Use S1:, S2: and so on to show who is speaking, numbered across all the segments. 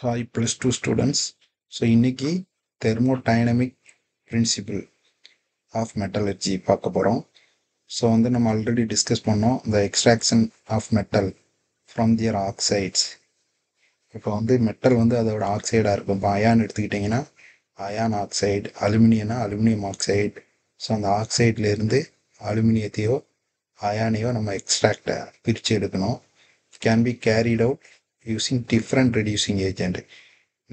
S1: Hi plus 2 students. So இன்னைக்கு thermodynamic principle of metallurgy பார்க்க போகிறோம். ஸோ நம்ம ஆல்ரெடி டிஸ்கஸ் பண்ணோம் the extraction of metal from their oxides. இப்போ மெட்டல் அதோட ஆக்சைடாக இருக்கும். இப்போ அயான் எடுத்துக்கிட்டிங்கன்னா அயான் ஆக்சைடு, அலுமினியம்னா அலுமினியம் ஆக்சைடு. ஸோ அந்த ஆக்சைட்லேருந்து அலுமினியத்தையோ அயானையோ நம்ம எக்ஸ்ட்ராக்டை பிரித்து எடுக்கணும். Can be carried out using different reducing agent.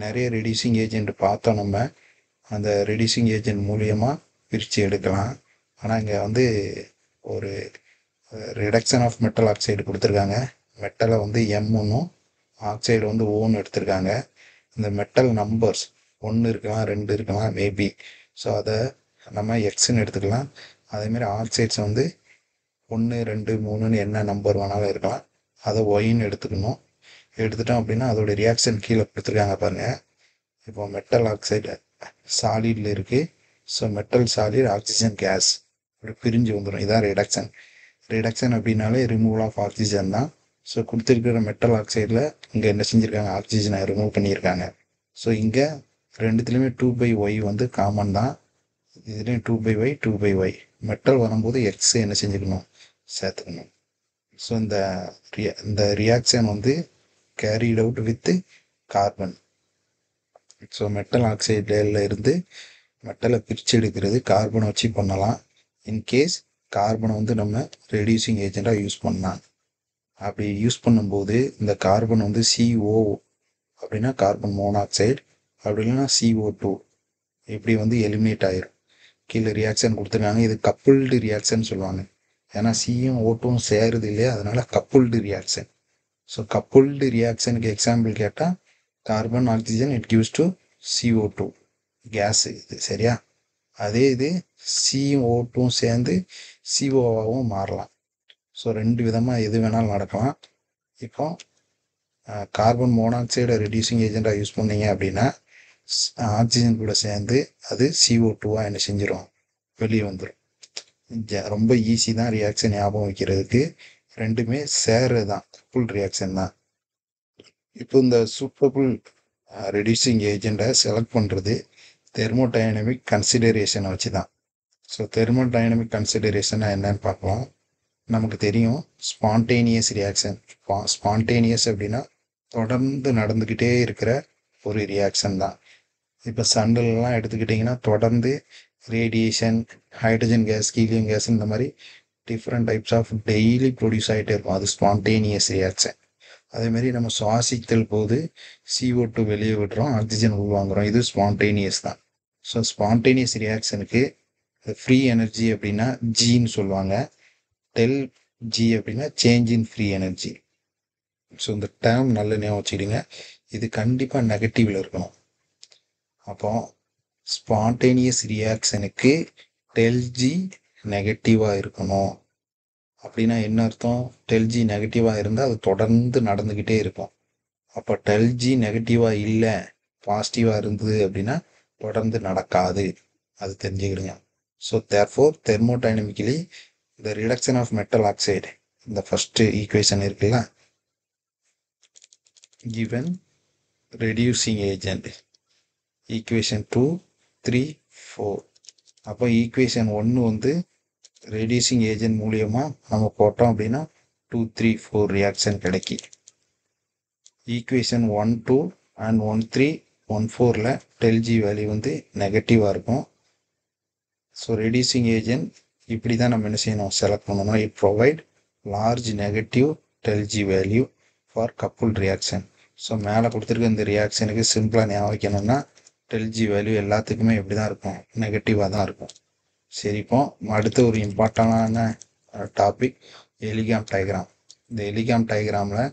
S1: நிறைய ரெடியூசிங் ஏஜெண்ட் பார்த்தோம். நம்ம அந்த ரெடியூசிங் ஏஜெண்ட் மூலியமாக பிரித்து எடுக்கலாம். ஆனால் இங்கே ஒரு ரிடக்ஷன் ஆஃப் மெட்டல் ஆக்சைடு கொடுத்துருக்காங்க. மெட்டலை எம்முன்னும் ஆக்சைடு ஓன்னு எடுத்திருக்காங்க. இந்த மெட்டல் நம்பர்ஸ் 1 இருக்கலாம், 2 இருக்கலாம், மேபி. ஸோ அதை நம்ம எக்ஸ்ன்னு எடுத்துக்கலாம். அதேமாரி ஆக்சைட்ஸ் 1, 2, 3ன்னு என்ன நம்பர் வேணாலும் இருக்கலாம். அதை ஒயின்னு எடுத்துக்கணும். எடுத்துட்டோம் அப்படின்னா அதோட ரியாக்ஷன் கீழே கொடுத்துருக்காங்க பாருங்கள். இப்போ மெட்டல் ஆக்சைடு சாலிடில் இருக்குது. So metal solid oxygen case அப்படி பிரிஞ்சு வந்துடும். இதான் ரிடக்ஷன். ரிடக்ஷன் அப்படின்னாலே ரிமூவல் ஆஃப் ஆக்சிஜன் தான். ஸோ கொடுத்துருக்கிற மெட்டல் ஆக்சைடில் இங்கே என்ன செஞ்சுருக்காங்க, ஆக்சிஜனை ரிமூவ் பண்ணியிருக்காங்க. ஸோ இங்கே ரெண்டுத்துலேயுமே 2/y காமன் தான். இதுலேயும் 2/y 2/y. மெட்டல் வரும்போது எக்ஸ் என்ன செஞ்சுக்கணும், சேர்த்துக்கணும். ஸோ இந்த reaction carried out with carbon. So metal ஆக்சைடில் இருந்து மெட்டலை பிரித்து எடுக்கிறது கார்பனை வச்சு பண்ணலாம். இன்கேஸ் கார்பனை நம்ம ரெடியூசிங் ஏஜெண்ட்டாக யூஸ் பண்ணலாம். அப்படி யூஸ் பண்ணும்போது இந்த கார்பன் CO அப்படின்னா கார்பன் மோனாக்சைடு, அப்படி இல்லைன்னா CO2 இப்படி எலிமினேட் ஆயிரும். கீழே ரியாக்ஷன் கொடுத்துருக்காங்க. இது கப்புல்டு ரியாக்ஷன் சொல்லுவாங்க. ஏன்னா சியும் ஓட்டும் சேருது இல்லையா, அதனால கப்புல்டு ரியாக்ஷன். ஸோ கப்புல்டு ரியாக்ஷனுக்கு எக்ஸாம்பிள் கேட்டால் carbon oxygen it gives to CO2 gas. இது சரியா? அதே இது CO2 சேர்ந்து COவாகவும் மாறலாம். ஸோ 2 விதமாக எது வேணாலும் நடக்கலாம். இப்போ கார்பன் மோனாக்சைடை ரெடியூசிங் ஏஜெண்ட்டாக யூஸ் பண்ணீங்க அப்படின்னா ஆக்சிஜன் கூட சேர்ந்து அது CO2வாக என்ன செஞ்சிடும், வெளியே வந்துடும். ரொம்ப ஈஸி தான் ரியாக்ஷன் ஞாபகம் வைக்கிறதுக்கு. ரெண்டுமே சேர்றது தான், கப்புல் ரியாக்ஷன் தான். இப்போ இந்த சூட்டபிள் ரெடியூசிங் ஏஜெண்ட்டை செலக்ட் பண்ணுறது தெர்மோடைனமிக் கன்சிடரேஷனை வச்சு தான். ஸோ தெர்மோடைனமிக் கன்சிடரேஷனை என்னன்னு பார்க்கலாம். நமக்கு தெரியும் ஸ்பான்டேனியஸ் ரியாக்ஷன். ஸ்பான்டேனியஸ் அப்படின்னா தொடர்ந்து நடந்துக்கிட்டே இருக்கிற ஒரு ரியாக்ஷன் தான். இப்போ சன்லாம் எடுத்துக்கிட்டிங்கன்னா தொடர்ந்து radiation, hydrogen gas, helium gas, இந்த மாதிரி different types of daily produce ஆகிட்டே இருக்கும். அது ஸ்பான்டேனியஸ் ரியாக்ஷன். அதேமாதிரி நம்ம சுவாசித்தல் போது CO2 வெளியே விடுறோம், ஆக்சிஜன் உள்வாங்குறோம். இது ஸ்பான்டேனியஸ் தான். ஸோ ஸ்பான்டேனியஸ் ரியாக்ஷனுக்கு ஃப்ரீ எனர்ஜி அப்படின்னா ஜின்னு சொல்லுவாங்க. டெல் ஜி அப்படின்னா change in free energy. So இந்த டேர்ம் நல்ல ஞாபகம் வச்சுக்கிடுங்க. இது கண்டிப்பாக நெகட்டிவில் இருக்கணும். அப்போ ஸ்பான்டேனியஸ் ரியாக்ஷனுக்கு டெல் ஜி நெகட்டிவாக இருக்கணும். அப்படின்னா என்ன அர்த்தம்? டெல் ஜி நெகட்டிவாக இருந்தால் அது தொடர்ந்து நடந்துக்கிட்டே இருக்கும். அப்போ டெல் ஜி நெகட்டிவாக இல்லை, பாசிட்டிவாக இருந்தது அப்படின்னா தொடர்ந்து நடக்காது. அது தெரிஞ்சுக்கிடுங்க. ஸோ தேர்ஃபோர் தெர்மோடைனமிக்கலி இந்த ரிடக்ஷன் ஆஃப் மெட்டல் ஆக்சைடு, இந்த ஃபஸ்ட்டு ஈக்குவேஷன் இருக்குல்ல, given reducing agent ஈக்குவேஷன் 2, 3, 4. அப்போ ஈக்குவேஷன் 1 ரெடியூசிங் ஏஜென்ட் மூலியமாக நம்ம போட்டோம் அப்படின்னா 2, 3, 4 ரியாக்ஷன் கிடைக்கி. ஈக்குவேஷன் 1, 2 அண்ட் 1, 3, 1, 4ல் டெல் ஜி வேல்யூ நெகட்டிவாக இருக்கும். ஸோ ரெடியூசிங் ஏஜென்ட் இப்படி தான் நம்ம என்ன செய்யணும், செலக்ட் பண்ணணும். It provide large negative del G value for couple reaction. So மேலே கொடுத்துருக்க இந்த ரியாக்ஷனுக்கு சிம்பிளாக ஞாபகம் வைக்கணும்னா டெல் ஜி வேல்யூ எல்லாத்துக்குமே எப்படி தான் இருக்கும், நெகட்டிவாக தான் இருக்கும். சரி, இப்போ அடுத்த ஒரு இம்பார்ட்டண்டான டாபிக் எலிகாம் டயக்ராம். இந்த எலிகாம் டயக்ராமில்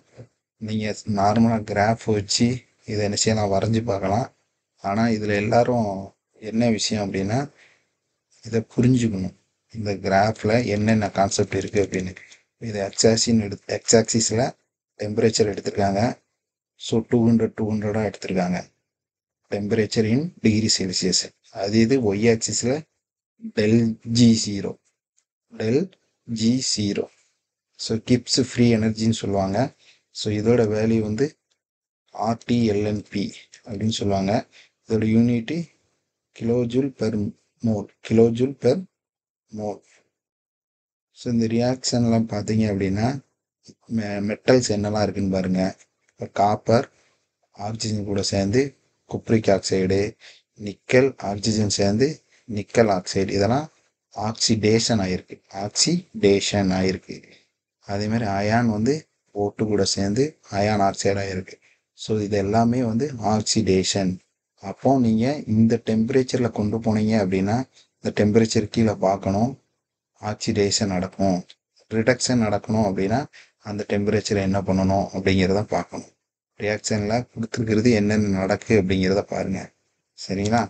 S1: நீங்கள் நார்மலாக கிராஃப் வச்சு இதை என்ன செய்யலாம், வரைஞ்சி பார்க்கலாம். ஆனால் இதில் எல்லாரும் என்ன விஷயம் அப்படின்னா இதை புரிஞ்சுக்கணும். இந்த கிராஃபில் என்னென்ன கான்செப்ட் இருக்குது அப்படின்னு. இது எக்ஸாக்சிஸில் டெம்பரேச்சர் எடுத்திருக்காங்க. ஸோ 200 எடுத்திருக்காங்க டெம்பரேச்சர் இன் டிகிரி செல்சியஸ். அது இது ஒய் ஆக்சிஸில் del G zero. So Gibbs free எனர்ஜின்னு சொல்லுவாங்க. ஸோ இதோட வேல்யூ RTLNP அப்படின்னு சொல்லுவாங்க. இதோட unit kilojoule per mole, kilojoule per mole. So இந்த ரியாக்ஷன்லாம் பார்த்தீங்க அப்படின்னா மெட்டல்ஸ் என்னெல்லாம் இருக்குன்னு பாருங்க. இப்போ காப்பர் ஆக்சிஜன் கூட சேர்ந்து குப்ரிக் ஆக்சைடு, நிக்கல் ஆக்சிஜன் சேர்ந்து நிக்கல் ஆக்சைடு, இதெல்லாம் ஆக்சிடேஷன் ஆயிருக்கு. அதே மாதிரி அயான் வந்து ஓட்டு கூட சேர்ந்து அயான் ஆக்சைடு ஆயிருக்கு. ஸோ இது எல்லாமே வந்து ஆக்சிடேஷன். அப்போ நீங்கள் இந்த டெம்பரேச்சரில் கொண்டு போனீங்க அப்படின்னா இந்த டெம்பரேச்சர் கீழே பார்க்கணும், ஆக்சிடேஷன் நடக்கும். ரிடக்ஷன் நடக்கணும் அப்படின்னா அந்த டெம்பரேச்சரை என்ன பண்ணணும் அப்படிங்கிறத பார்க்கணும். ரியாக்ஷனில் கொடுத்துருக்கிறது என்னென்ன நடக்கு அப்படிங்கிறத பாருங்கள். சரிங்களா?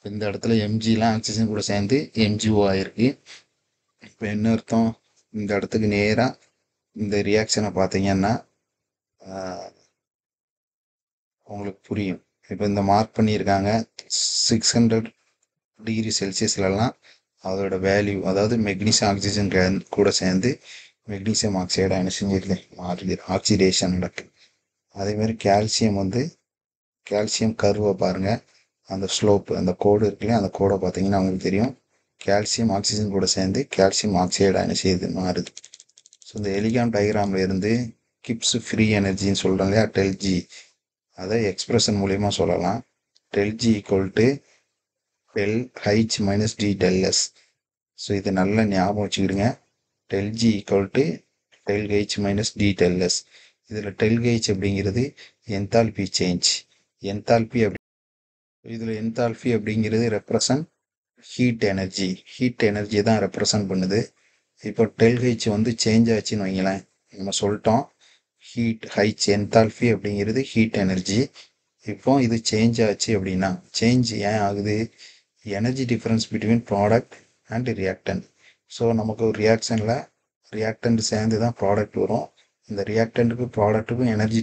S1: இந்த இடத்துல எம்ஜிலாம் ஆக்சிஜன் கூட சேர்ந்து எம்ஜிஓ ஆயிருக்கு. இப்போ என்ன அர்த்தம்? இந்த இடத்துக்கு நேராக இந்த ரியாக்ஷனை பார்த்தீங்கன்னா உங்களுக்கு புரியும். இப்போ இந்த மார்க் பண்ணியிருக்காங்க 600 டிகிரி செல்சியஸ்லலாம் அதோட வேல்யூ, அதாவது மெக்னீசியம் ஆக்சிஜன் கூட சேர்ந்து மெக்னீசியம் ஆக்சைடாக என்ன செஞ்சிருக்கு, மாறுது, ஆக்சிடேஷன் நடக்குது. அதேமாதிரி கால்சியம் வந்து கால்சியம் கர்வை பாருங்கள், அந்த ஸ்லோப், அந்த கோடு இருக்குல்லையா, அந்த கோடை பார்த்தீங்கன்னா உங்களுக்கு தெரியும். கால்சியம் ஆக்சிஜன் கூட சேர்ந்து கால்சியம் ஆக்சைடாக என்ன செய்யுது, மாறுது. ஸோ இந்த எலிகான் டயக்ராமில் இருந்து கிப்ஸ் ஃப்ரீ எனர்ஜின்னு சொல்கிறோம் இல்லையா, டெல்ஜி, அதை எக்ஸ்பிரஷன் மூலிமா சொல்லலாம். Del G equal to del H minus T del S. So இது நல்லா ஞாபகம் வச்சுக்கிடுங்க. Del G equal to del H minus T del S. இதில் டெல் ஹெச் அப்படிங்கிறது என்தால்பி சேஞ்ச். என்தால்பி அப்படி இதில் என்தால்பி அப்படிங்கிறது ரெப்ரசன்ட் ஹீட் எனர்ஜி தான் ரெப்ரசன்ட் பண்ணுது. இப்போ டெல் ஹெச் வந்து சேஞ்ச் ஆச்சுன்னு வைங்களேன், நம்ம சொல்லிட்டோம் ஹைச் என்தால்பி அப்படிங்கிறது ஹீட் எனர்ஜி. இப்போ இது சேஞ்ச் ஆச்சு அப்படின்னா, சேஞ்ச் ஏன் ஆகுது? Energy difference between product and reactant. So நமக்கு ஒரு ரியாக்டன்ட் சேர்ந்து தான் ப்ராடக்ட் வரும். இந்த ரியாக்டன்ட்டுக்கும் ப்ராடக்ட்டுக்கும் எனர்ஜி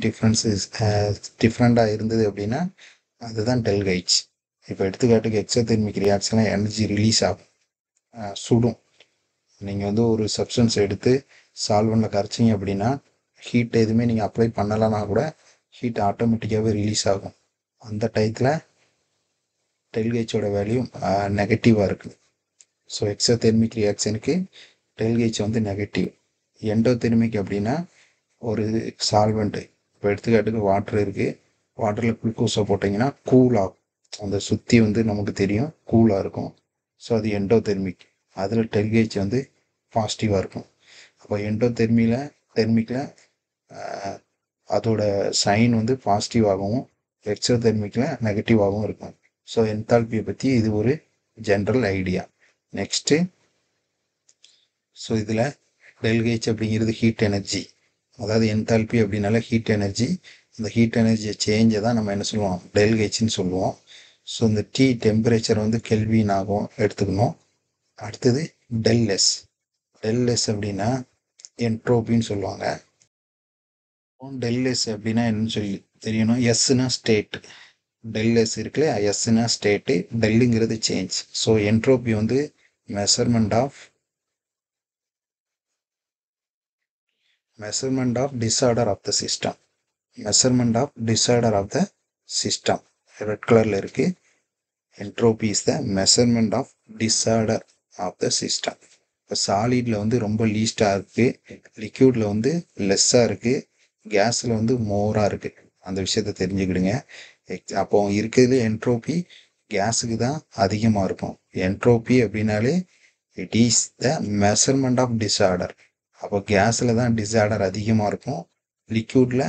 S1: டிஃப்ரெண்ட்டாக இருந்தது அப்படின்னா அதுதான் டெல் ஹெச். இப்போ எடுத்துக்காட்டுக்கு எக்ஸோதெர்மிக் ரியாக்ஷனில் எனர்ஜி ரிலீஸ் ஆகும், சுடும். நீங்கள் வந்து ஒரு சப்ஸ்டன்ஸ் எடுத்து சால்வனில் கரைச்சிங்க அப்படின்னா ஹீட் எதுவுமே நீங்கள் அப்ளை பண்ணலைன்னா கூட ஹீட் ஆட்டோமேட்டிக்காகவே ரிலீஸ் ஆகும். அந்த டயத்தில் டெல்ஹெச்சோட வேல்யூ நெகட்டிவாக இருக்குது. ஸோ எக்ஸோதெர்மிக் ரியாக்ஷனுக்கு டெல்ஹெச் வந்து நெகட்டிவ். எண்டோதெர்மிக் அப்படின்னா ஒரு சால்வெண்ட்டு, இப்போ எடுத்துக்காட்டுக்கு வாட்டர் இருக்குது, வாட்டரில் குளுக்கோஸை போட்டிங்கன்னா கூல் ஆகும். அந்த சுற்றி வந்து நமக்கு தெரியும் கூலாக இருக்கும். ஸோ அது எண்டோதெர்மிக். அதில் டெல்ஹெச் வந்து பாசிட்டிவாக இருக்கும். அப்போ தெர்மிக்கில் அதோட சைன் வந்து பாசிட்டிவாகவும் எக்ஸோதெர்மிக்கில் நெகட்டிவாகவும் இருக்கும். ஸோ என்தால்பியை பற்றி இது ஒரு ஜென்ரல் ஐடியா. நெக்ஸ்ட்டு, ஸோ இதில் டெல்ஹெச் அப்படிங்கிறது ஹீட் எனர்ஜி, அதாவது என்தால்பி அப்படின்னால ஹீட் எனர்ஜி. இந்த ஹீட் எனர்ஜியை சேஞ்சை தான் நம்ம என்ன சொல்லுவோம், டெல்ஹெச்னு சொல்லுவோம். ஸோ இந்த டெம்பரேச்சர் வந்து கெல்வின் ஆகும் எடுத்துக்கணும். அடுத்தது டெல்எஸ் அப்படின்னா என்ட்ரோபின்னு சொல்லுவாங்க. டெல்எஸ் அப்படின்னா என்னன்னு சொல்லி தெரியணும். எஸ்னா ஸ்டேட், டெல்எஸ் இருக்குல்ல, எஸ்னா ஸ்டேட்டு, டெல்லுங்கிறது சேஞ்ச். ஸோ என்ட்ரோபி வந்து measurement of disorder of the system. Red கலரில் இருக்கு. Entropy is the measurement of disorder of the system. இப்போ சாலிடில் வந்து ரொம்ப லீஸ்டாக இருக்குது, லிக்யூடில் வந்து லெஸ்ஸாக இருக்குது, கேஸில் வந்து மோராக இருக்குது. அந்த விஷயத்த தெரிஞ்சுக்கிடுங்க. அப்போ இருக்கிறதுல என்ட்ரோபி கேஸுக்கு தான் அதிகமாக இருக்கும். என்ட்ரோபி அப்படின்னாலே it is the measurement of disorder. அப்போ கேஸில் தான் டிஸார்டர் அதிகமாக இருக்கும், லிக்யூடில்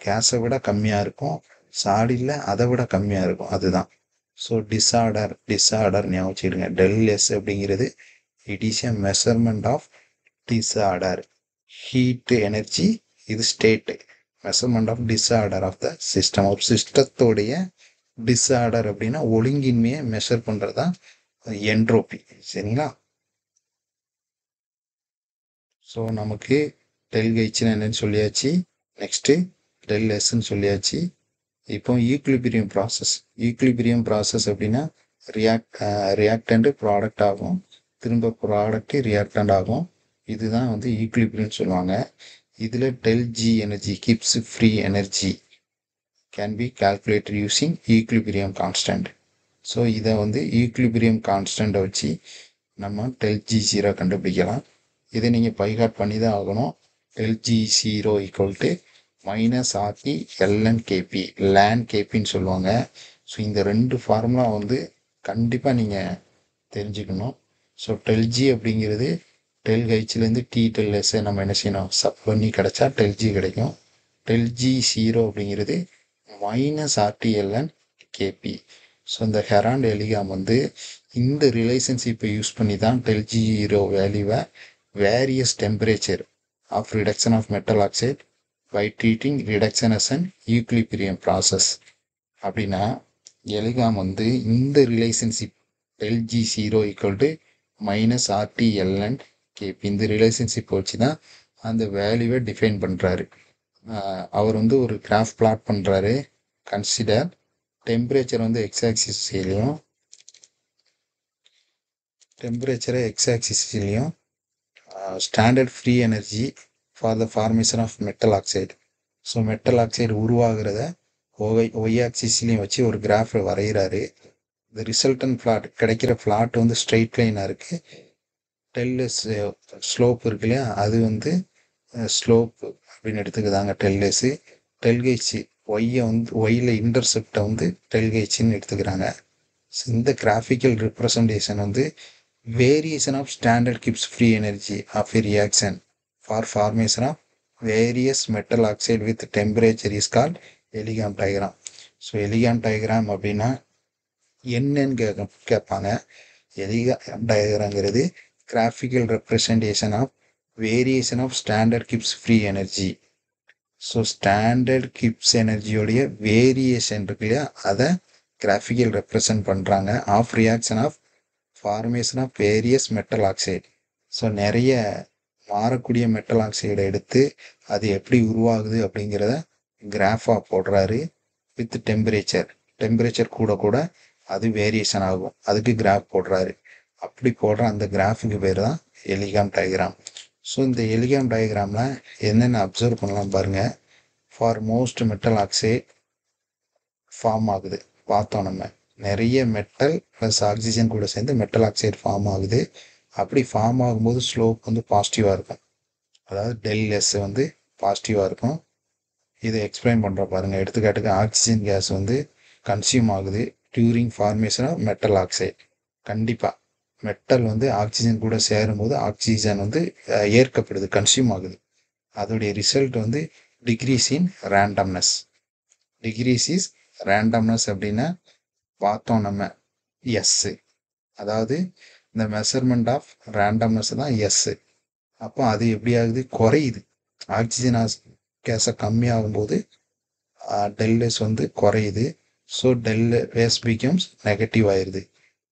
S1: கேஸை விட கம்மியாக இருக்கும், சாலிடில் அதை விட கம்மியாக இருக்கும். அதுதான். ஸோ டிஸார்டர் ஞாபகம் வச்சுக்கிடுங்க. டெல்எஸ் அப்படிங்கிறது it is a measurement of disorder. Heat energy இது state, measurement of disorder of the system. ஒரு சிஸ்டத்தோடைய டிஸார்டர் அப்படின்னா ஒழுங்கின்மையை மெஷர் பண்ணுறது தான் என்ட்ரோபி. சரிங்களா? ஸோ நமக்கு டெல்ஹெச்னு என்னன்னு சொல்லியாச்சு, நெக்ஸ்ட்டு டெல்எஸ்ன்னு சொல்லியாச்சு. இப்போ ஈக்குலிபிரியம் ப்ராசஸ் அப்படின்னா ரியாக்டண்ட்டு ப்ராடக்ட் ஆகும், திரும்ப ப்ராடக்ட்டு ரியாக்டண்ட் ஆகும். இதுதான் வந்து ஈக்குலிபிரியம் சொல்லுவாங்க. இதில் del G energy keeps free energy can be calculated using equilibrium constant. So இதை வந்து ஈக்லிபிரியம் கான்ஸ்டண்ட்டை வச்சு நம்ம del G0 கண்டுபிடிக்கலாம். இதை நீங்கள் பைகாட் பண்ணி தான் ஆகணும். del G0 equal to minus RT L N K P லேன் கேபின்னு சொல்லுவாங்க. ஸோ இந்த ரெண்டு ஃபார்முலா வந்து கண்டிப்பாக நீங்கள் தெரிஞ்சுக்கணும். ஸோ del G அப்படிங்கிறது del ஹெச்லேருந்து டி del எஸ்ஸை நம்ம என்ன செய்யணும் சப் பண்ணி கிடச்சா del G கிடைக்கும். del G0 அப்படிங்கிறது மைனஸ் ஆர்டிஎல்என் கேபி. ஸோ இந்த ஹெராண்ட் எலிகாம் வந்து இந்த ரிலேஷன்ஷிப்பை யூஸ் பண்ணி தான் del G0 வேல்யூவை various temperature of reduction of metal oxide by treating reduction as an equilibrium process. அப்படின்னா எலிகாம் வந்து இந்த relationship del G0 equal to minus R T L N K இந்த ரிலேஷன்ஷிப் வச்சு தான் அந்த வேல்யூவை டிஃபைன் பண்ணுறாரு. அவர் வந்து ஒரு கிராஃப் பிளாட் பண்ணுறாரு. கன்சிடர் டெம்பரேச்சர் வந்து எக்ஸாக்சிஸ்லையும் டெம்பரேச்சரை எக்ஸாக்சிஸ்லையும் standard free energy for the formation of metal oxide. So metal oxide உருவாகிறத ஒய் ஆக்சிஸ்லையும் வச்சு ஒரு கிராஃபை வரைகிறாரு. இந்த ரிசல்டன் பிளாட் கிடைக்கிற பிளாட் வந்து ஸ்ட்ரெயிட் லைனாக இருக்குது. டெல்லஸ் ஸ்லோப் இருக்கு இல்லையா, அது வந்து ஸ்லோப் அப்படின்னு எடுத்துக்குதாங்க டெல்லஸு. டெல்கேச்சு ஒய்யை வந்து ஒய்யில் இன்டர்செப்டை வந்து டெல்கேச்சின்னு எடுத்துக்கிறாங்க. இந்த கிராஃபிக்கல் ரெப்ரசன்டேஷன் வந்து variation of standard Gibbs free energy of a reaction for formation of various metal oxide with temperature is called Ellingham diagram. So Ellingham diagram அப்படின்னா என்னன்னு கேட்பாங்க. எலிகாம் டயக்ராம்ங்கிறது graphical representation of variation of standard Gibbs free energy. So standard Gibbs எனர்ஜியோடைய variation இருக்கு இல்லையா, அதை graphical represent பண்ணுறாங்க of reaction of formation of various metal oxide. So நிறைய மாறக்கூடிய மெட்டல் ஆக்சைடை எடுத்து அது எப்படி உருவாகுது அப்படிங்கிறத கிராஃபாக போடுறாரு. வித் டெம்பரேச்சர் கூட கூட அது வேரியேஷன் ஆகும், அதுக்கு கிராஃப் போடுறாரு. அப்படி போடுற அந்த கிராஃபுக்கு பேர் தான் எலிகாம் டயக்ராம். ஸோ இந்த எலிகாம் டயக்ராமில் என்னென்ன அப்சர்வ் பண்ணலாம் பாருங்கள். For most metal oxide form ஆகுது பார்த்தோம். நம்ம நிறைய மெட்டல் ப்ளஸ் ஆக்சிஜன் கூட சேர்ந்து மெட்டல் ஆக்சைடு ஃபார்ம் ஆகுது. அப்படி ஃபார்ம் ஆகும்போது ஸ்லோப் வந்து பாசிட்டிவாக இருக்கும், அதாவது del S வந்து பாசிட்டிவாக இருக்கும். இதை எக்ஸ்பிளைன் பண்ணுற பாருங்கள். எடுத்துக்காட்டுக்கு ஆக்சிஜன் கேஸ் வந்து கன்சியூம் ஆகுது during formation of metal oxide. கண்டிப்பாக மெட்டல் வந்து ஆக்சிஜன் கூட சேரும்போது ஆக்சிஜன் வந்து ஏற்கப்படுது, கன்சியூம் ஆகுது. அதோடைய ரிசல்ட் வந்து decrease in randomness. Decrease is randomness அப்படின்னா பார்த்தோம் நம்ம எஸ்ஸு, அதாவது இந்த மெஷர்மெண்ட் ஆஃப் ரேண்டம்னஸ் தான் எஸ்ஸு. அப்போ அது எப்படி ஆகுது, குறையுது. ஆக்சிஜன் கேஸை கம்மியாகும்போது del S வந்து குறையுது. So del S becomes negative ஆயிடுது.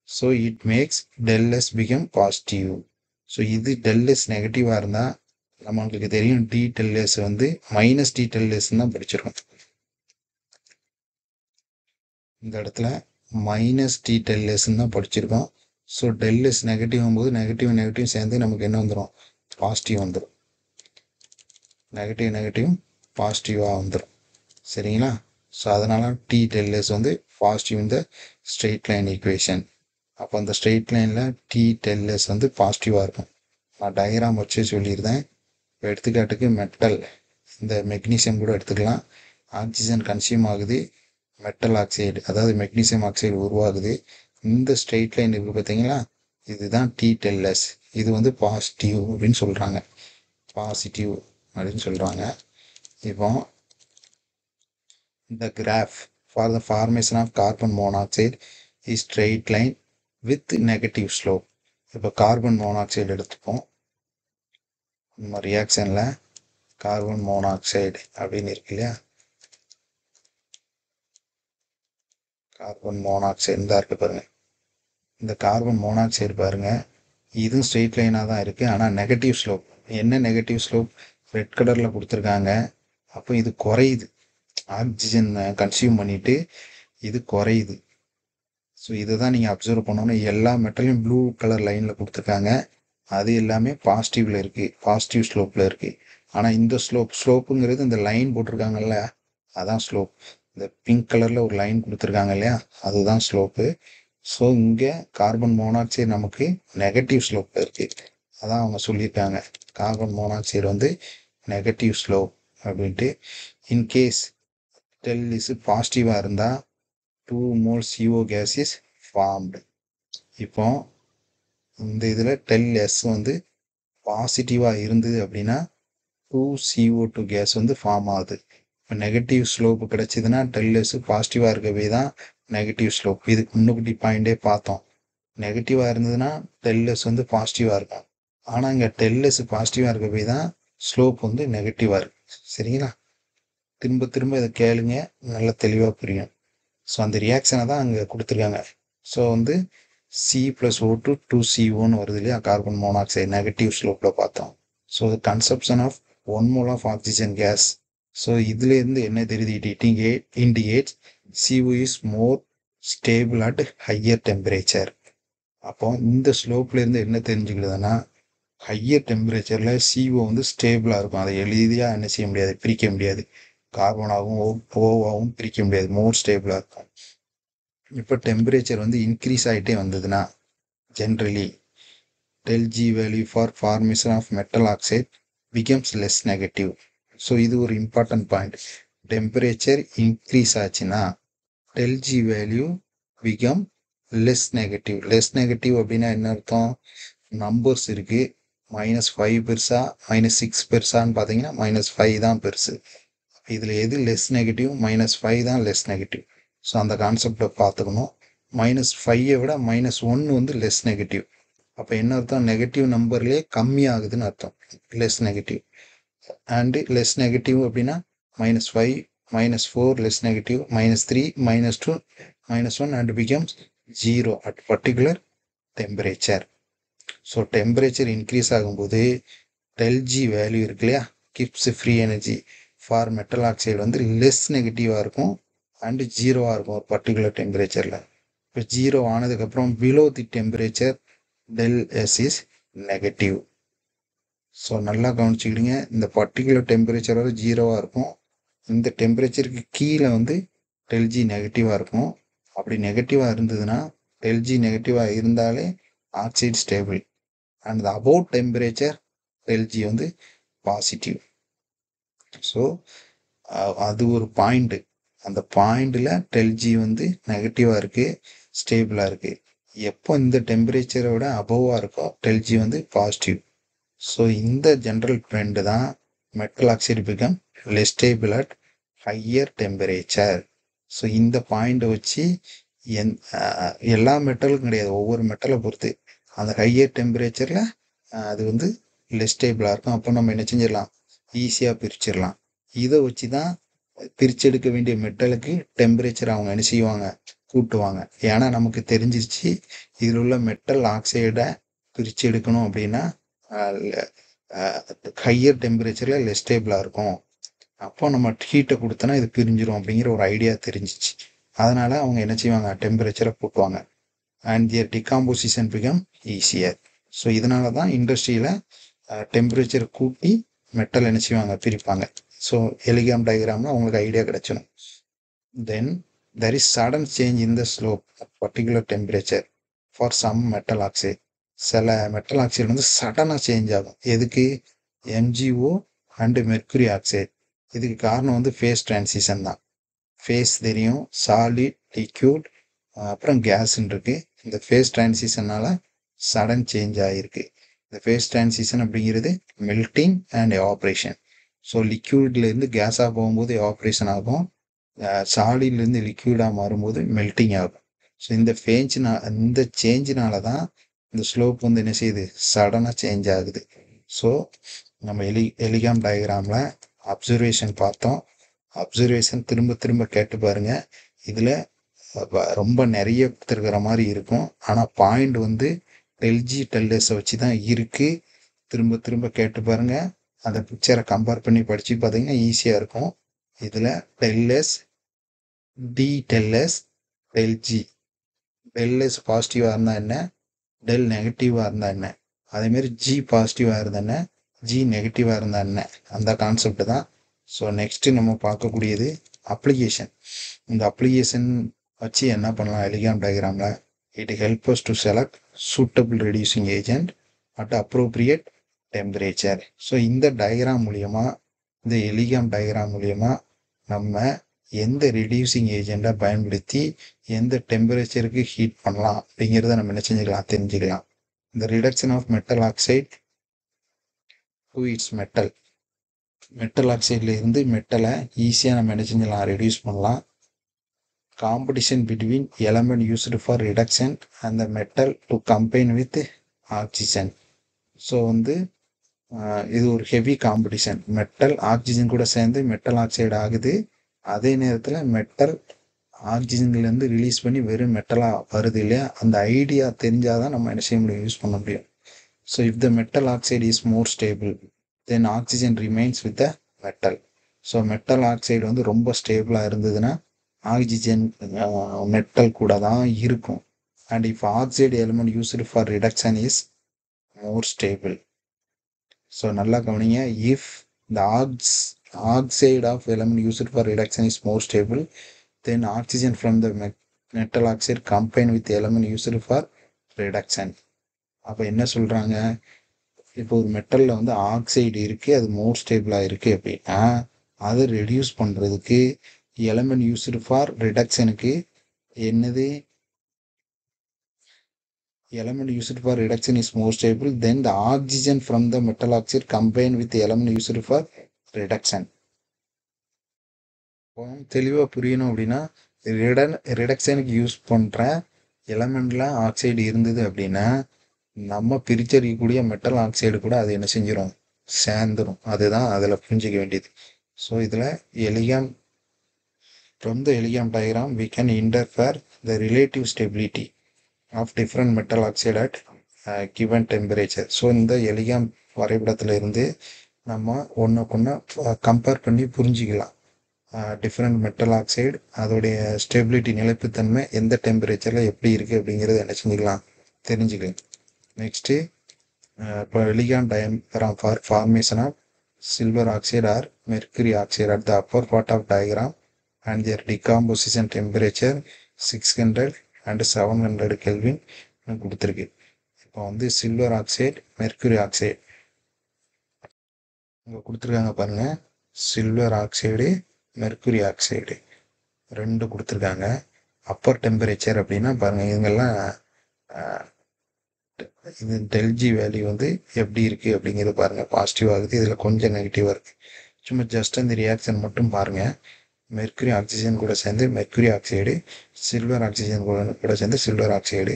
S1: So it makes del S become positive. So இது del S நெகட்டிவாக இருந்தால் நம்மளுக்கு தெரியும் டி del S வந்து மைனஸ் டி del S தான் படிச்சிருக்கோம். இந்த இடத்துல மைனஸ் டி del S தான் படிச்சிருக்கோம். ஸோ del S நெகட்டிவ் ஆகும்போது நெகட்டிவ் சேர்ந்து நமக்கு என்ன வந்துடும், பாசிட்டிவ் வந்துடும். நெகட்டிவ் பாசிட்டிவாக வந்துடும். சரிங்களா? ஸோ அதனால் டி del S வந்து பாசிட்டிவ் இந்த ஸ்ட்ரெயிட் லைன் ஈக்குவேஷன். அப்போ அந்த ஸ்ட்ரெயிட் லைனில் டி del S வந்து பாசிட்டிவாக இருக்கும். நான் டயக்ராம் வச்சு சொல்லியிருந்தேன். இப்போ எடுத்துக்காட்டுக்கு மெட்டல், இந்த மெக்னீசியம் கூட எடுத்துக்கலாம். ஆக்சிஜன் கன்சியூம் ஆகுது, மெட்டல் ஆக்சைடு அதாவது மெக்னீசியம் ஆக்சைடு உருவாகுது. இந்த ஸ்ட்ரெயிட் லைன் இருக்குது பார்த்தீங்களா, இதுதான் டி del S. இது வந்து பாசிட்டிவ் அப்படின்னு சொல்கிறாங்க, பாசிட்டிவ் அப்படின்னு சொல்கிறாங்க. இப்போ the graph for the formation of carbon monoxide is straight line with negative slope. இப்போ கார்பன் மோனாக்சைடு எடுத்துப்போம். நம்ம ரியாக்ஷனில் கார்பன் மோனாக்சைடு அப்படின்னு இருக்கு இல்லையா, கார்பன் மோனாக்சைடு தான் இருக்குது பாருங்கள். இந்த கார்பன் மோனாக்சைடு பாருங்கள், இதுவும் ஸ்ட்ரெயிட் லைனாக தான் இருக்குது. ஆனால் நெகட்டிவ் ஸ்லோப். என்ன நெகட்டிவ் ஸ்லோப், ரெட் கலரில் கொடுத்துருக்காங்க. அப்போ இது குறையுது, ஆக்சிஜன் கன்சியூம் பண்ணிவிட்டு இது குறையுது. ஸோ இதை தான் நீங்கள் அப்சர்வ் பண்ணணும். எல்லா மெட்டலையும் ப்ளூ கலர் லைனில் கொடுத்துருக்காங்க, அது எல்லாமே பாசிட்டிவில் இருக்குது, பாசிட்டிவ் ஸ்லோப்பில் இருக்குது. ஆனால் இந்த ஸ்லோப்புங்கிறது இந்த லைன் போட்டிருக்காங்கல்ல, அதான் ஸ்லோப். இந்த பிங்க் கலரில் ஒரு லைன் கொடுத்துருக்காங்க இல்லையா, அதுதான் ஸ்லோப்பு. ஸோ இங்கே கார்பன் மோனாக்சைடு நமக்கு நெகட்டிவ் ஸ்லோப்பில் இருக்குது. அதான் அவங்க சொல்லியிருக்காங்க, கார்பன் மோனாக்சைடு வந்து நெகட்டிவ் ஸ்லோப் அப்படின்ட்டு. இன்கேஸ் டெல் இஸ் பாசிட்டிவாக இருந்தால் 2 moles CO gas is formed. இப்போ இந்த இதில் டெல் எஸ் வந்து பாசிட்டிவாக இருந்தது அப்படின்னா 2CO2 கேஸ் வந்து ஃபார்ம் ஆகுது. இப்போ நெகட்டிவ் ஸ்லோப்பு கிடச்சிதுன்னா டெல் எஸ் பாசிட்டிவாக இருக்கவே தான் நெகட்டிவ் ஸ்லோப். இதுக்கு முன்னுக்குட்டி பாயிண்டே பார்த்தோம். நெகட்டிவாக இருந்ததுன்னா டெல் எஸ் வந்து பாசிட்டிவாக இருக்கும். ஆனால் இங்கே டெல் எஸ் பாசிட்டிவாக இருக்கவே தான் ஸ்லோப் வந்து நெகட்டிவாக இருக்கு. சரிங்களா? திரும்ப திரும்ப இதை கேளுங்க, நல்லா தெளிவாக புரியும். ஸோ அந்த ரியாக்ஷனை தான் அங்கே கொடுத்துருக்காங்க. ஸோ வந்து C+O2 2CO வருது இல்லையா, கார்பன் மோனாக்சைடு நெகட்டிவ் ஸ்லோப்பில் பார்த்தோம். So consumption of 1 mole of oxygen gas. So இதுலேருந்து என்ன தெரியுது, it indicates CO is more stable at higher temperature. அப்போ இந்த ஸ்லோப்லேருந்து என்ன தெரிஞ்சுக்கிடுதுன்னா, ஹையர் டெம்பரேச்சரில் CO வந்து ஸ்டேபிளாக இருக்கும். அதை எளிதாக என்ன செய்ய முடியாது, பிரிக்க முடியாது. கார்பனாகவும் ஓவாகவும் பிரிக்க முடியாது, மோர் ஸ்டேபிளாக இருக்கும். இப்போ டெம்பரேச்சர் வந்து இன்க்ரீஸ் ஆகிட்டே வந்ததுன்னா generally del G value for formation of metal oxide becomes less negative. So இது ஒரு இம்பார்ட்டன்ட் பாயிண்ட். டெம்பரேச்சர் இன்க்ரீஸ் ஆச்சுன்னா del G value become less negative. Less negative அப்படின்னா என்ன அர்த்தம், நம்பர்ஸ் இருக்குது, -5 பெருசா -6 பெருசான்னு பார்த்தீங்கன்னா -5 தான் பெருசு. இதில் எது லெஸ் நெகட்டிவ், -5 தான் லெஸ் நெகட்டிவ். ஸோ அந்த கான்செப்டை பார்த்துக்கணும். -5 விட -1 வந்து லெஸ் நெகட்டிவ். அப்போ என்ன அர்த்தம், நெகட்டிவ் நம்பர்லேயே கம்மியாகுதுன்னு அர்த்தம் less negative. And less negative அப்படின்னா -5 -4 less negative, -3 -2 -1 and becomes 0 at particular temperature. So temperature increase ஆகும்போது டெல் ஜி வேல்யூ இருக்கு இல்லையா, Gibbs free energy for metal oxide வந்து லெஸ் நெகட்டிவாக இருக்கும் அண்டு 0வாக இருக்கும் ஒரு பர்டிகுலர் டெம்பரேச்சரில். இப்போ 0 ஆனதுக்கப்புறம் below the temperature del S is negative. So நல்லா கவனிச்சுக்கிடுங்க, இந்த பர்டிகுலர் டெம்பரேச்சர் வரை 0வாக இருக்கும். இந்த டெம்பரேச்சருக்கு கீழே வந்து டெல் ஜி நெகட்டிவாக இருக்கும். அப்படி நெகட்டிவாக இருந்ததுன்னா, டெல் ஜி நெகட்டிவாக இருந்தாலே oxide stable. And about temperature del G வந்து பாசிட்டிவ். ஸோ அது ஒரு பாயிண்ட்டு. அந்த பாயிண்டில் டெல் ஜி வந்து நெகட்டிவாக இருக்குது, ஸ்டேபிளாக இருக்குது. எப்போ இந்த டெம்பரேச்சரை விட அபோவாக இருக்கோ டெல் ஜி வந்து பாசிட்டிவ். ஸோ இந்த ஜென்ரல் ட்ரெண்டு தான் metal oxide become less stable at higher temperature. So இந்த பாயிண்டை வச்சு எல்லா மெட்டலும் கிடையாது, ஒவ்வொரு மெட்டலை பொறுத்து அந்த ஹையர் டெம்பரேச்சரில் அது வந்து லெஸ் ஸ்டேபிளாக இருக்கும். அப்போ நம்ம என்ன செஞ்சிடலாம், ஈஸியாக பிரிச்சிடலாம். இதை வச்சு தான் பிரிச்செடுக்க வேண்டிய மெட்டலுக்கு டெம்பரேச்சர் அவங்க என்ன செய்வாங்க, கூட்டுவாங்க. ஏன்னா நமக்கு தெரிஞ்சிருச்சு இதில் உள்ள மெட்டல் ஆக்சைடை பிரித்து எடுக்கணும் அப்படின்னா ஹையர் டெம்பரேச்சரில் லெஸ் ஸ்டேபிளாக இருக்கும். அப்போ நம்ம ஹீட்டை கொடுத்தோன்னா இது பிரிஞ்சிடும் அப்படிங்கிற ஒரு ஐடியா தெரிஞ்சிச்சு. அதனால் அவங்க என்ன செய்வாங்க, டெம்பரேச்சரை கூட்டுவாங்க. And their decomposition become easier. So இதனால தான் இண்டஸ்ட்ரியில் டெம்பரேச்சர் கூட்டி மெட்டல் என்ன செய்வாங்க, பிரிப்பாங்க. ஸோ எலிகாம் டயக்ராம்னா உங்களுக்கு ஐடியா கிடைச்சிடும். Then there is sudden change in the slope at particular temperature for some metal oxide. சில மெட்டல் ஆக்சைடு வந்து சடனாக சேஞ்ச் ஆகும். எதுக்கு, MgO அண்டு மெர்க்குரி ஆக்சைடு. இதுக்கு காரணம் வந்து ஃபேஸ் டிரான்சிஷன் தான். ஃபேஸ் தெரியும், சாலிட், லிக்யூட், அப்புறம் கேஸ்ன்னு இருக்குது. இந்த ஃபேஸ் டிரான்சிஷனால் சடன் சேஞ்ச் ஆகிருக்கு. இந்த ஃபேஸ் டிரான்சிஷன் அப்படிங்கிறது மெல்ட்டிங் அண்ட் எவாப்ரேஷன். ஸோ லிக்யூட்லேருந்து கேஸாக போகும்போது எவாப்ரேஷன் ஆகும், சாலிட்லேருந்து லிக்யூடாக மாறும்போது மெல்ட்டிங் ஆகும். ஸோ இந்த சேஞ்சினால தான் இந்த ஸ்லோப் வந்து என்ன செய்யுது, சடனாக சேஞ்ச் ஆகுது. ஸோ நம்ம எலிகாம் டயக்ராமில் அப்சர்வேஷன் பார்த்தோம். அப்சர்வேஷன் திரும்ப திரும்ப கேட்டு பாருங்கள். இதில் ரொம்ப நிறைய கொடுத்துருக்கிற மாதிரி இருக்கும், ஆனால் பாயிண்ட் வந்து டெல்ஜி டெல்எஸை வச்சு தான் இருக்குது. திரும்ப திரும்ப கேட்டு பாருங்கள். அந்த பிக்சரை கம்பேர் பண்ணி படித்து பார்த்தீங்கன்னா ஈஸியாக இருக்கும். இதில் டெல்எஸ், டி டெல்எஸ், டெல்ஜி. டெல்எஸ் பாசிட்டிவாக இருந்தால் என்ன, டெல் நெகட்டிவாக இருந்தால் என்ன, அதேமாரி ஜி பாசிட்டிவாக இருந்தால் என்ன, ஜி நெகட்டிவாக இருந்தா என்ன, அந்த கான்செப்ட் தான். ஸோ நெக்ஸ்ட்டு நம்ம பார்க்கக்கூடியது அப்ளிகேஷன். இந்த அப்ளிகேஷன் வச்சு என்ன பண்ணலாம் எலிகாம் டயக்ராமில், it help us to select suitable reducing agent at appropriate temperature. So இந்த டயக்ராம் மூலியமாக, இந்த எலிகாம் டயக்ராம் மூலியமாக நம்ம எந்த ரெடியூசிங் ஏஜெண்ட்டை பயன்படுத்தி எந்த டெம்பரேச்சருக்கு ஹீட் பண்ணலாம் அப்படிங்கிறத நம்ம என்ன செஞ்சுக்கலாம், தெரிஞ்சுக்கலாம். இந்த reduction of metal oxide to its metal ஆக்சைடில் இருந்து மெட்டலை ஈஸியாக நம்ம என்ன செஞ்சலாம், ரெடியூஸ் பண்ணலாம். Competition between element used for reduction and the metal to combine with oxygen. So வந்து இது ஒரு ஹெவி காம்படிஷன். மெட்டல் ஆக்சிஜன் கூட சேர்ந்து மெட்டல் ஆக்சைடு ஆகுது. அதே நேரத்தில் மெட்டல் ஆக்சிஜன்லேருந்து ரிலீஸ் பண்ணி வெறும் மெட்டலாக வருது இல்லையா, அந்த ஐடியா தெரிஞ்சால் தான் நம்ம என்ன செய்ய முடியும், யூஸ் பண்ண முடியும். So if the metal oxide is more stable then oxygen remains with the metal. So metal oxide வந்து ரொம்ப ஸ்டேபிளாக இருந்ததுன்னா ஆக்சிஜன் மெட்டல் கூட தான் இருக்கும். And if oxide element used for reduction is more stable. So நல்லா கவனிங்க, if the oxide of element used for reduction is more stable, then oxygen from the metal oxide combined with the element used for reduction. அப்போ என்ன சொல்கிறாங்க, இப்போ ஒரு மெட்டலில் வந்து oxide இருக்குது, அது மோர் ஸ்டேபிளாக இருக்குது அப்படின்னா அதை ரெடியூஸ் பண்ணுறதுக்கு எலமெண்ட் யூஸ்டு ஃபார் ரிடக்ஷனுக்கு என்னது, element used for reduction is more stable, then the oxygen from the metal oxide combined with the element used for reduction. தெளிவாக புரியணும் அப்படின்னா, ரிடக்ஷனுக்கு யூஸ் பண்ணுற எலமெண்ட்ல ஆக்சைடு இருந்தது அப்படின்னா நம்ம பிரிச்சறியக்கூடிய மெட்டல் ஆக்சைடு கூட அது என்ன செஞ்சிடும், சேர்ந்துடும். அதுதான் அதில் புரிஞ்சிக்க வேண்டியது. ஸோ இதில் எலிகாம், from the elegam diagram we can infer the relative stability of different metal oxide at given temperature. So இந்த எலிகாம் வரைபடத்தில் இருந்து நம்ம ஒன்றுக்கொன்று கம்பேர் பண்ணி புரிஞ்சிக்கலாம். டிஃப்ரெண்ட் மெட்டல் ஆக்சைடு அதோடைய ஸ்டெபிலிட்டி, நிலைப்புத்தன்மை எந்த டெம்பரேச்சரில் எப்படி இருக்குது அப்படிங்கிறது என்ன செஞ்சுக்கலாம், தெரிஞ்சுக்கலாம். நெக்ஸ்ட்டு இப்போ Ellingham diagram for formation of silver oxide or mercury oxide at the upper part of diagram and their decomposition temperature 600 and 700 Kelvin கொடுத்துருக்கு. இப்போ வந்து சில்வர் ஆக்சைடு, மெர்க்குரி ஆக்சைடு இங்கே கொடுத்துருக்காங்க பாருங்கள். சில்வர் ஆக்சைடு, மெர்க்குரி ஆக்சைடு ரெண்டு கொடுத்துருக்காங்க. Appar temperature அப்படின்னா பாருங்கள், இவங்கெல்லாம் இது டெல்ஜி வேல்யூ வந்து எப்படி இருக்குது அப்படிங்கிறது பாருங்கள். பாசிட்டிவ் ஆகுது, இதில் கொஞ்சம் நெகட்டிவாக இருக்குது. சும்மா ஜஸ்ட் அந்த ரியாக்ஷன் மட்டும் பாருங்கள். மெர்க்குரி ஆக்சிஜன் கூட சேர்ந்து மெர்க்குரி ஆக்சைடு, சில்வர் ஆக்சிஜன் கூட சேர்ந்து சில்வர் ஆக்சைடு.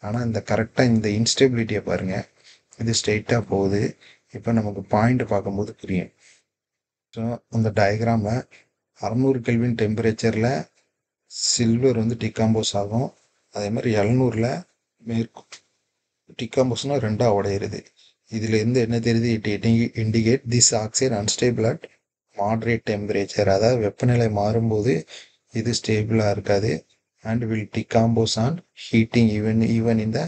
S1: ஆனால் இந்த கரெக்டாக இந்த இன்ஸ்டெபிலிட்டியை பாருங்கள், இது ஸ்ட்ரெயிட்டாக போகுது. இப்போ நமக்கு பாயிண்ட் பார்க்கும்போது புரியும். ஸோ அந்த டயக்ராமில் 600 கெல்வின் டெம்பரேச்சரில் சில்வர் வந்து டிகாம்போஸ் ஆகும். அதே மாதிரி 700ல் டிகாம்போஸ்னால் ரெண்டாக உடையிறது. இதில் இருந்து என்ன தெரியுது, it indicate this oxide unstable at moderate temperature. அதாவது வெப்பநிலை மாறும்போது இது ஸ்டேபிளாக இருக்காது. And will decompose on heating even in the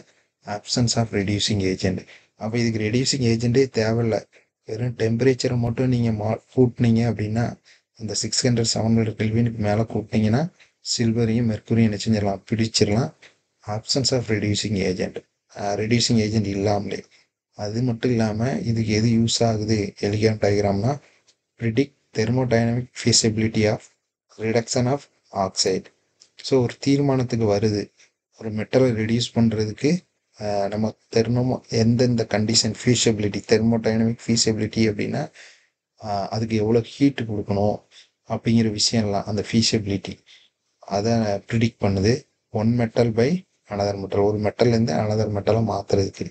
S1: absence of reducing agent. அப்போ இதுக்கு ரெடியூசிங் ஏஜென்ட்டே தேவையில்லை, வெறும் டெம்பரேச்சரை மட்டும் நீங்கள் கூட்டினீங்க அப்படின்னா, அந்த 600 700 கெல்வினுக்கு மேலே கூட்டினீங்கன்னா சில்வரையும் மெர்க்குரியும் என்ன செஞ்சிடலாம், பிடிச்சிடலாம். ஆப்சன்ஸ் ஆஃப் ரெடியூசிங் ஏஜென்ட் இல்லாமலே. அது மட்டும் இல்லாமல் இதுக்கு எது யூஸ் ஆகுது எலிகாம் டயக்ராம்னா, predict thermodynamic feasibility of reduction of oxide. So ஒரு தீர்மானத்துக்கு வருது, ஒரு மெட்டலை ரெடியூஸ் பண்ணுறதுக்கு நம்ம எந்தெந்த கண்டிஷன், ஃபீஸிபிலிட்டி, தெர்மோடைனமிக் ஃபீஸிபிலிட்டி அப்படின்னா அதுக்கு எவ்வளோ ஹீட்டு கொடுக்கணும் அப்படிங்கிற விஷயம்லாம், அந்த ஃபீஸிபிலிட்டி அதை ப்ரிடிக்ட் பண்ணுது. One metal by another metal, ஒரு மெட்டல்லேருந்து அனதர் மெட்டலை மாற்றுறதுக்கு.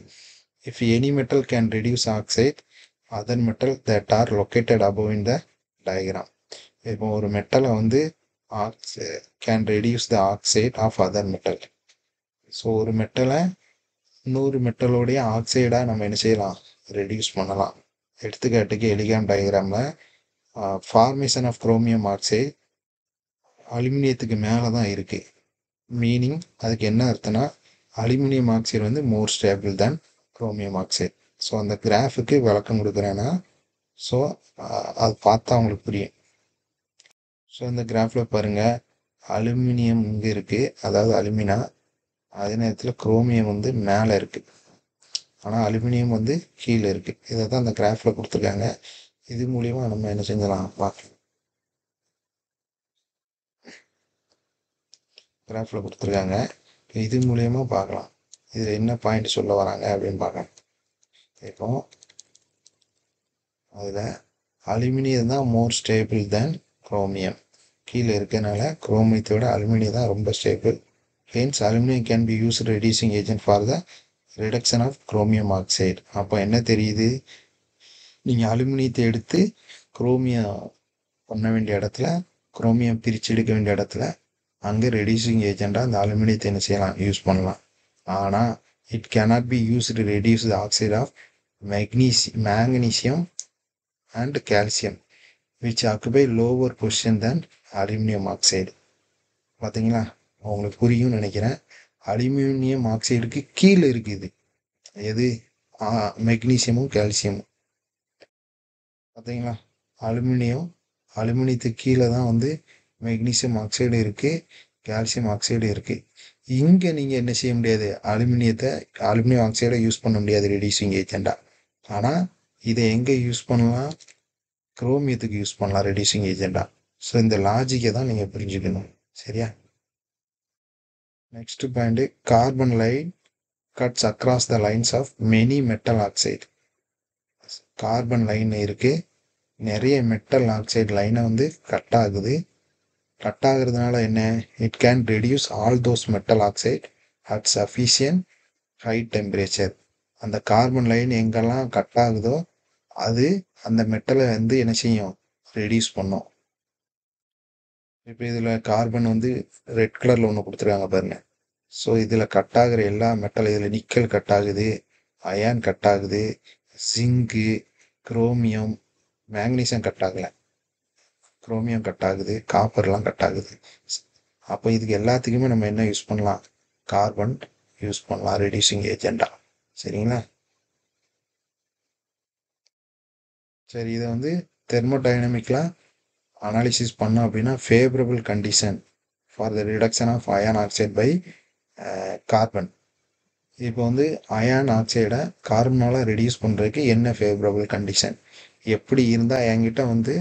S1: If any metal can reduce oxide other metal that are located above in the diagram. இப்போ ஒரு மெட்டலை வந்து can reduce the oxide of other metal. So ஒரு மெட்டலை இன்னொரு மெட்டலோடைய ஆக்சைடாக நம்ம என்ன செய்யலாம், ரெடியூஸ் பண்ணலாம். எடுத்துக்காட்டுக்கு எலிகாம் டயக்ராமில் ஃபார்மேஷன் ஆஃப் குரோமியம் ஆக்சைடு அலுமினியத்துக்கு மேலே தான் இருக்குது. மீனிங் அதுக்கு என்ன அர்த்தம்னா, அலுமினியம் ஆக்சைடு வந்து மோர் ஸ்டேபிள் தேன் குரோமியம் ஆக்சைடு. ஸோ அந்த கிராஃபுக்கு விளக்கம் கொடுக்குறேன்னா ஸோ அது பார்த்தா உங்களுக்கு புரியும். ஸோ இந்த கிராஃபில் பாருங்கள், அலுமினியம் இங்கே இருக்குது, அதாவது அலுமினா. அதே நேரத்தில் குரோமியம் வந்து மேலே இருக்குது, ஆனால் அலுமினியம் வந்து கீழே இருக்குது. இதை தான் அந்த கிராஃபில் கொடுத்துருக்காங்க. இது மூலிமா நம்ம என்ன செஞ்சலாம் பார்க்கலாம். கிராஃபில் கொடுத்துருக்காங்க, இது மூலியமா பார்க்கலாம் இதில் என்ன பாயிண்ட் சொல்ல வராங்க அப்படின்னு பார்க்கலாம். இப்போ அதில் அலுமினியம் தான் மோர் ஸ்டேபிள் தென் குரோமியம். கீழே இருக்கனால குரோமியத்தோட அலுமினியம் தான் ரொம்ப stable. Hence aluminium can be used reducing agent for the reduction of chromium oxide. அப்போ என்ன தெரியுது, நீங்கள் அலுமினியத்தை எடுத்து குரோமியம் பண்ண வேண்டிய இடத்துல, குரோமியம் பிரித்து எடுக்க வேண்டிய இடத்துல அங்கே ரெடியூசிங் ஏஜெண்டாக அந்த அலுமினியத்தை என்ன செய்யலாம், யூஸ் பண்ணலாம். ஆனால் it cannot be used reduce the oxide of magnesium and calcium which occupy lower position than aluminium oxide. பார்த்தீங்களா, உங்களுக்கு புரியும்னு நினைக்கிறேன். அலுமினியம் ஆக்சைடுக்கு கீழே இருக்குது எது, மெக்னீசியமும் கால்சியமும். பார்த்தீங்களா, அலுமினியத்துக்கு கீழே தான் வந்து மெக்னீசியம் ஆக்சைடு இருக்குது, கால்சியம் ஆக்சைடு இருக்குது. இங்கே நீங்கள் என்ன செய்ய முடியாது, அலுமினியம் ஆக்சைடை யூஸ் பண்ண முடியாது ரெடியூசிங் ஏஜெண்டாக. ஆனால் இதை எங்கே யூஸ் பண்ணலாம், குரோமியத்துக்கு யூஸ் பண்ணலாம் ரெடியூசிங் ஏஜெண்டாக. ஸோ இந்த லாஜிக்கை தான் நீங்கள் புரிஞ்சுக்கணும், சரியா. Next point, carbon line cuts across the lines of many metal oxide. Carbon line இருக்குது, நிறைய மெட்டல் ஆக்சைடு லைனை வந்து கட் ஆகுது. கட் ஆகுறதுனால என்ன, it can reduce all those metal oxide at sufficient high temperature. அந்த கார்பன் லைன் எங்கெல்லாம் cut ஆகுதோ அது அந்த மெட்டலை வந்து என்ன செய்யும், ரெடியூஸ் பண்ணும். இப்போ இதில் கார்பன் வந்து ரெட் கலரில் ஒன்று கொடுத்துருக்காங்க பாருங்க. ஸோ இதில் கட் ஆகிற எல்லா மெட்டல், இதில் நிக்கல் கட் ஆகுது, அயான் கட் ஆகுது, ஜிங்கு, குரோமியம், மேக்னீசியம் கட் ஆகலை, குரோமியம் கட் ஆகுது, காப்பர்லாம் கட் ஆகுது. அப்போ இதுக்கு எல்லாத்துக்குமே நம்ம என்ன யூஸ் பண்ணலாம், கார்பன் யூஸ் பண்ணலாம் ரெடியூசிங் ஏஜெண்டா, சரிங்களா. சரி, இதை வந்து தெர்மோடைனமிக்லாம் அனாலிசிஸ் பண்ணோம் அப்படின்னா, favourable condition for the reduction of iron oxide by carbon. இப்போ வந்து அயான் ஆக்சைடை கார்பனால் ரெடியூஸ் பண்ணுறதுக்கு என்ன ஃபேவரபிள் கண்டிஷன், எப்படி இருந்தால், என்கிட்ட வந்து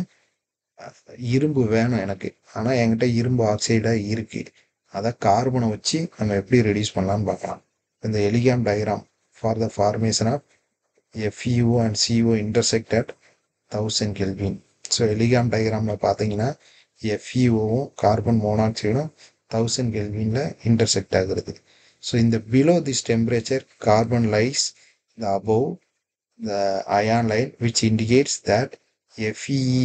S1: இரும்பு வேணும் எனக்கு, ஆனால் என்கிட்ட இரும்பு ஆக்சைடாக இருக்குது, அதை கார்பனை வச்சு நம்ம எப்படி ரெடியூஸ் பண்ணலான்னு பார்க்கலாம். இந்த Ellingham diagram for the formation of FeO and CO intersect at 1000 kelvin. So Ellingham டயக்ராமில் பார்த்தீங்கன்னா FeOவும் கார்பன் மோனாக்சைடும் 1000 கெல்வினில் இன்டர்செக்ட் ஆகுறது. ஸோ இந்த below this temperature carbon lies the above the ion line which indicates that FeE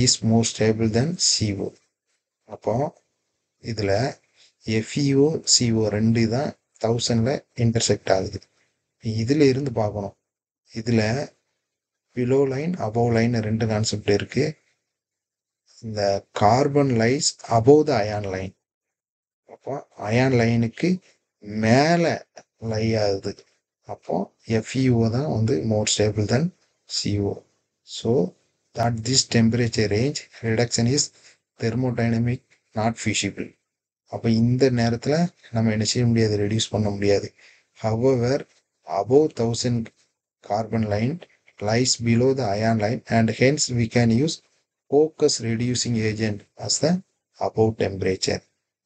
S1: is more stable than CO. அப்போ இதில் FeO CO ரெண்டு தான் 1000ல் இன்டர்செக்ட் ஆகுது. இதில் இருந்து பார்க்கணும், இதில் பிலோ லைன் அபோவ் லைன் ரெண்டு கான்செப்ட் இருக்குது. இந்த carbon lies above the ion line, அப்போ அயான் லைனுக்கு மேலே லை ஆகுது. அப்போ FeO தான் வந்து more stable than CO. So that this temperature range reduction is thermodynamic not feasible. அப்போ இந்த நேரத்தில் நம்ம என்ன செய்ய முடியாது, ரெடியூஸ் பண்ண முடியாது. however above 1000 carbon line lies below the ion line and hence we can use focus reducing agent as the above temperature.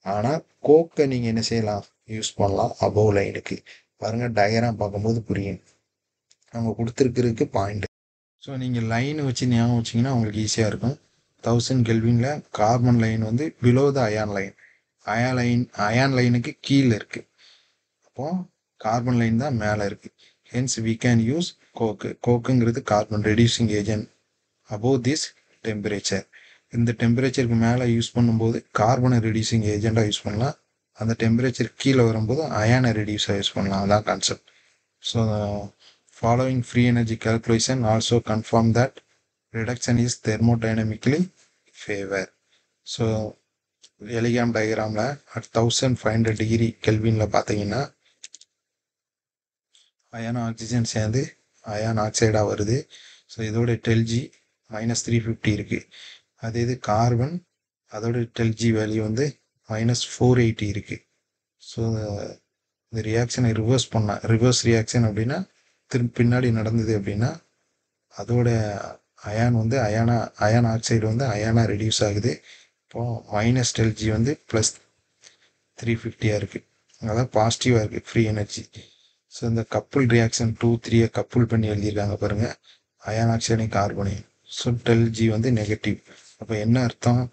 S1: ஆனால் கோக்கை நீங்கள் என்ன செய்யலாம், யூஸ் பண்ணலாம் அபோவ் லைனுக்கு. பாருங்கள், டயக்ராம் பார்க்கும்போது புரியும், அவங்க கொடுத்துருக்கிறதுக்கு பாயிண்ட். ஸோ நீங்கள் லைன் வச்சு ஞாபகம் வச்சிங்கன்னா உங்களுக்கு ஈஸியாக இருக்கும். 1000 கெல்வினில் கார்பன் லைன் வந்து below the ion line, ion லைனுக்கு கீழே இருக்குது. அப்போது கார்பன் லைன் தான் மேலே இருக்குது. ஹென்ஸ் வி கேன் யூஸ் கோக்குங்கிறது carbon reducing agent above this temperature. இந்த டெம்பரேச்சருக்கு மேலே யூஸ் பண்ணும்போது கார்பனை ரெடியூசிங் ஏஜெண்டாக யூஸ் பண்ணலாம், அந்த டெம்பரேச்சர் கீழே வரும்போது அயானை ரெடியூஸாக யூஸ் பண்ணலாம், அதான் concept. So following free energy calculation also confirm that reduction is thermodynamically favor. So Ellingham டயக்ராமில் at 1500 டிகிரி கெல்வினில் பார்த்தீங்கன்னா அயன் ஆக்சிஜன் சேர்ந்து அயான் ஆக்சைடாக வருது. ஸோ இதோட டெல்ஜி -350 இருக்குது. அதே இது கார்பன் அதோட டெல்ஜி வேல்யூ வந்து -480 இருக்குது. ஸோ இந்த ரியாக்ஷனை ரிவர்ஸ் ரியாக்ஷன் அப்படின்னா பின்னாடி நடந்தது அப்படின்னா அதோட அயான் வந்து அயான் ஆக்சைடு வந்து அயானாக ரெடியூஸ் ஆகுது. இப்போ -டெல்ஜி வந்து +350 இருக்குது. அதான் பாசிட்டிவாக இருக்குது ஃப்ரீ எனர்ஜி. ஸோ இந்த கப்புள் ரியாக்ஷன் 2, 3 கப்புள் பண்ணி எழுதியிருக்காங்க பாருங்கள், அயான் ஆக்சைடையும் கார்பனையும். ஸோ டெல்ஜி வந்து நெகட்டிவ். அப்போ என்ன அர்த்தம்,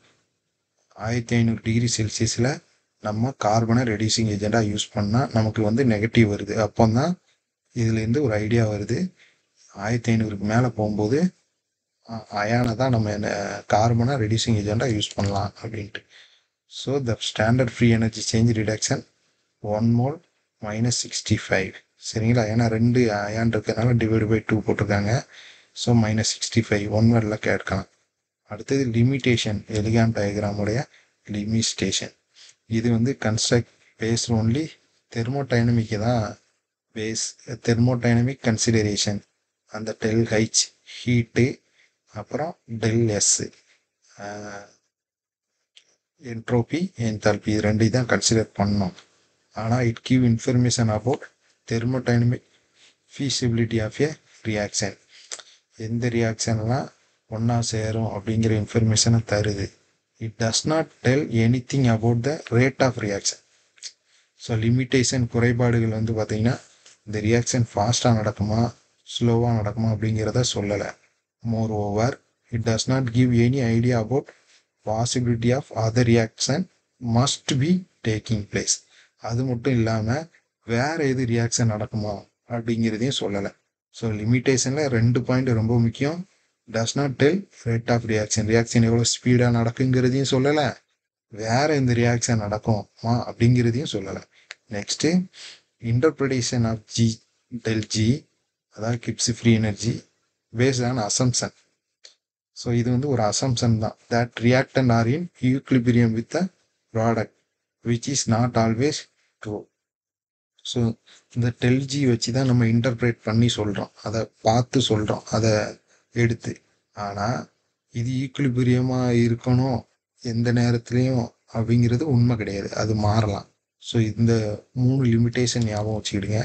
S1: 1500 டிகிரி செல்சியஸில் நம்ம கார்பனை ரெடியூசிங் ஏஜெண்டாக யூஸ் பண்ணால் நமக்கு வந்து நெகட்டிவ் வருது. அப்போ தான் இதுலேருந்து ஒரு ஐடியா வருது, 1500க்கு மேலே போகும்போது அயானை தான் நம்ம கார்பனை ரெடியூசிங் ஏஜெண்டாக யூஸ் பண்ணலாம் அப்படின்ட்டு. So the standard free energy change reduction 1 mole -65. சரிங்களா, ஏன்னா 2 அயான் இருக்கிறதுனால /2 போட்டிருக்காங்க. ஸோ -65 1 வேர்டில் கேட்கலாம். அடுத்தது லிமிட்டேஷன், எலிகான் டயக்ராமுடைய லிமிட்டேஷன். இது வந்து கன்ஸ்ட்ரக்ட் பேஸ்ட் ஒன்லி தெர்மோடைனமிக்கு தான் தெர்மோடைனமிக் கன்சிடரேஷன். அந்த ΔH ஹீட்டு, அப்புறம் ΔS என்ட்ரோபி என்தால்பி, இது ரெண்டையும் தான் கன்சிடர் பண்ணோம். ஆனால் it give information about thermodynamic feasibility of a reaction. எந்த ரியாக்ஷன்லாம் ஒன்றா சேரும் அப்படிங்கிற இன்ஃபர்மேஷனை தருது. It does not tell anything about the rate of reaction. So limitation குறைபாடுகள் வந்து பார்த்திங்கன்னா இந்த ரியாக்ஷன் ஃபாஸ்ட்டாக நடக்குமா ஸ்லோவாக நடக்குமா அப்படிங்கிறத சொல்லலை. Moreover it does not give any idea about possibility of other reaction must be taking place. அது மட்டும் இல்லாமல் வேறு எது ரியாக்ஷன் நடக்குமா அப்படிங்கிறதையும் சொல்லலை. ஸோ லிமிட்டேஷனில் 2 பாயிண்ட் ரொம்ப முக்கியம். Does not tell rate of reaction எவ்வளோ ஸ்பீடாக நடக்குங்கிறதையும் சொல்லலை, வேறு எந்த ரியாக்ஷன் நடக்குமா அப்படிங்கிறதையும் சொல்லலை. நெக்ஸ்ட்டு இன்டர்பிரிட்டேஷன் ஆஃப் ΔG, அதாவது Gibbs free energy based on assumption. So இது வந்து ஒரு அசம்ஷன் தான், that reactant are in equilibrium with a product which is not always true. So இந்த ΔG வச்சு தான் நம்ம இன்டர்பிரேட் பண்ணி சொல்கிறோம், அதை பார்த்து சொல்கிறோம், அதை எடுத்து. ஆனால் இது ஈக்லிபிரியமாக இருக்கணும் எந்த நேரத்துலையும் அப்படிங்கிறது உண்மை கிடையாது, அது மாறலாம். ஸோ இந்த 3 லிமிட்டேஷன் ஞாபகம் வச்சுக்கிடுங்க.